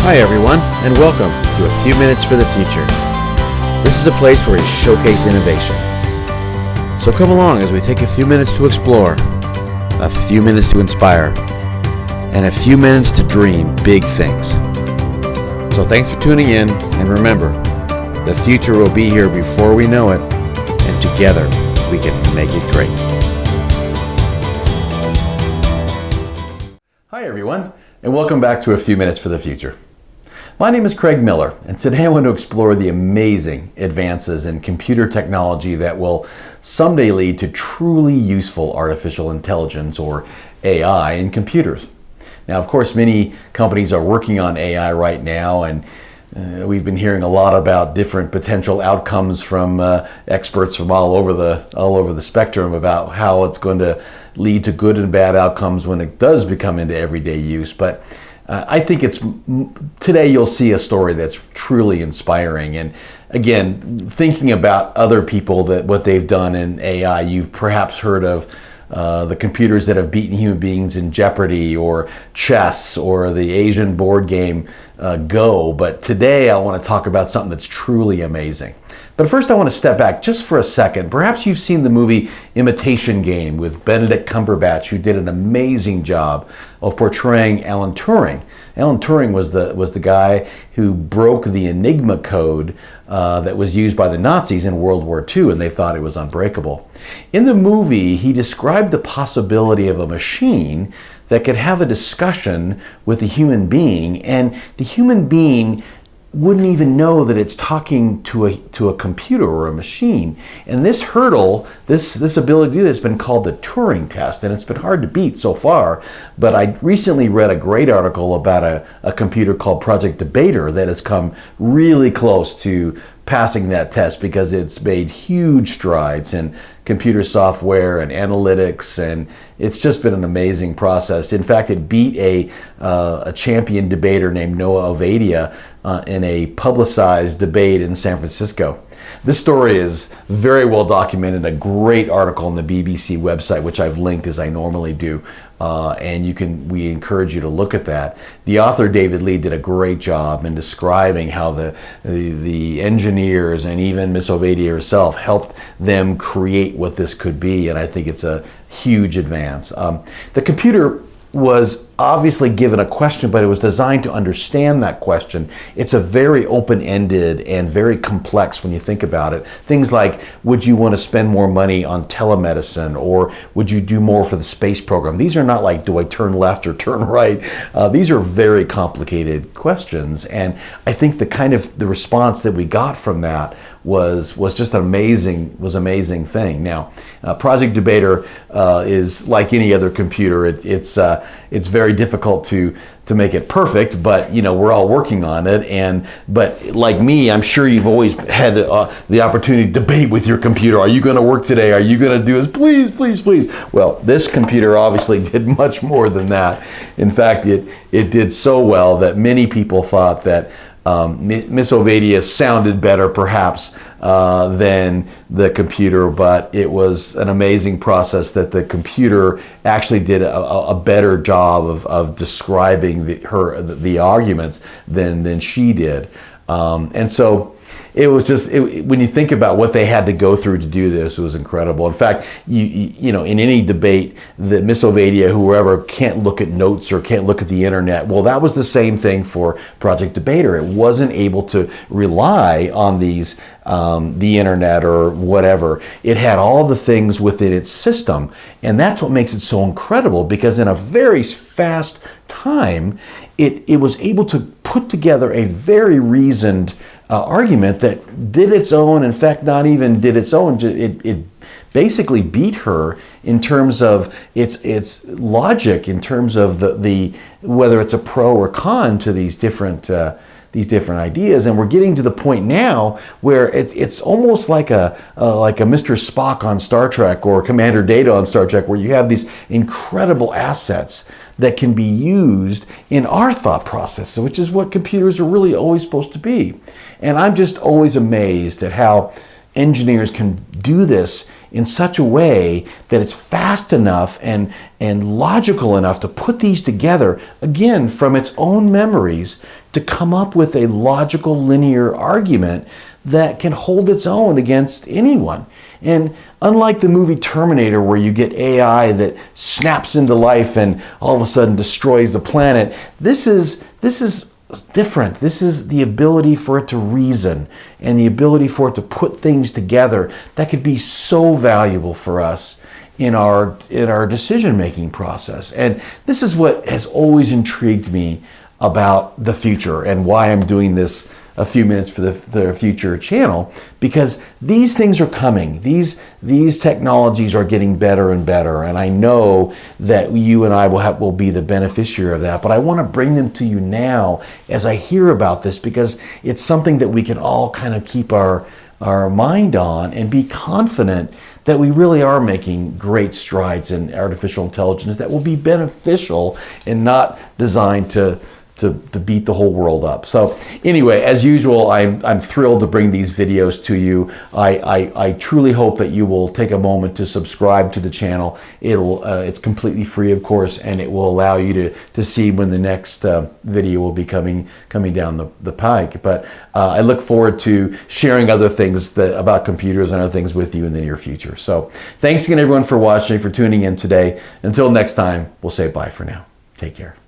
Hi everyone, and welcome to A Few Minutes for the Future. This is a place where we showcase innovation. So come along as we take a few minutes to explore, a few minutes to inspire, and a few minutes to dream big things. So thanks for tuning in, and remember, the future will be here before we know it, and together we can make it great. Hi everyone, and welcome back to A Few Minutes for the Future. My name is Craig Miller, and today I want to explore the amazing advances in computer technology that will someday lead to truly useful artificial intelligence, or AI, in computers. Now, of course, many companies are working on AI right now, and we've been hearing a lot about different potential outcomes from experts from all over the spectrum about how it's going to lead to good and bad outcomes when it does become into everyday use. But I think today you'll see a story that's truly inspiring. And again, thinking about other people, that what they've done in AI, you've perhaps heard of the computers that have beaten human beings in Jeopardy or chess or the Asian board game Go. But today I want to talk about something that's truly amazing. But first I want to step back just for a second. Perhaps you've seen the movie Imitation Game with Benedict Cumberbatch, who did an amazing job of portraying Alan Turing. Alan Turing was the guy who broke the Enigma code that was used by the Nazis in World War II, and they thought it was unbreakable. In the movie, he described the possibility of a machine that could have a discussion with a human being, and the human being wouldn't even know that it's talking to a computer or a machine. And this hurdle, this ability to do this, has been called the Turing test, and it's been hard to beat so far. But I recently read a great article about a computer called Project Debater that has come really close to passing that test, because it's made huge strides in computer software and analytics, and it's just been an amazing process. In fact, it beat a champion debater named Noah Ovadia in a publicized debate in San Francisco. This story is very well documented, a great article on the BBC website, which I've linked as I normally do, and we encourage you to look at that. The author, David Lee, did a great job in describing how the engineers and even Miss Ovadia herself helped them create what this could be, and I think it's a huge advance. The computer was obviously given a question, but it was designed to understand that question. It's a very open-ended and very complex when you think about it. Things like, would you want to spend more money on telemedicine, or would you do more for the space program? These are not like, do I turn left or turn right? These are very complicated questions, and I think the response that we got from that was just an amazing thing. Now, Project Debater is like any other computer. It's very difficult to make it perfect, but we're all working on it. But like me, I'm sure you've always had the opportunity to debate with your computer. Are you going to work today? Are you going to do this? Please. Well, this computer obviously did much more than that. In fact, it did so well that many people thought that Miss Ovadia sounded better perhaps than the computer, but it was an amazing process that the computer actually did a better job of describing the arguments than she did. And so it was when you think about what they had to go through to do this, it was incredible. In fact, in any debate, that Miss Ovadia, whoever, can't look at notes or can't look at the internet. Well, that was the same thing for Project Debater. It wasn't able to rely on the internet or whatever. It had all the things within its system, and that's what makes it so incredible, because in a very fast time, it was able to put together a very reasoned argument that did its own. In fact, not even did its own. It basically beat her in terms of its logic, in terms of the whether it's a pro or con to these different ideas. And we're getting to the point now where it's almost like a Mr. Spock on Star Trek, or Commander Data on Star Trek, where you have these incredible assets that can be used in our thought process, which is what computers are really always supposed to be. And I'm just always amazed at how engineers can do this in such a way that it's fast enough and logical enough to put these together, again, from its own memories, to come up with a logical linear argument that can hold its own against anyone. And unlike the movie Terminator, where you get AI that snaps into life and all of a sudden destroys the planet, this is different. This is the ability for it to reason and the ability for it to put things together that could be so valuable for us in our decision-making process. And this is what has always intrigued me about the future and why I'm doing this a few minutes for the future channel, because these things are coming. These technologies are getting better and better, and I know that you and I will be the beneficiary of that. But I want to bring them to you now as I hear about this, because it's something that we can all kind of keep our mind on and be confident that we really are making great strides in artificial intelligence that will be beneficial and not designed to beat the whole world up. So anyway, as usual, I'm thrilled to bring these videos to you. I truly hope that you will take a moment to subscribe to the channel. It's completely free, of course, and it will allow you to see when the next video will be coming down the pike. But I look forward to sharing other things about computers and other things with you in the near future. So thanks again, everyone, for watching, for tuning in today. Until next time, we'll say bye for now. Take care.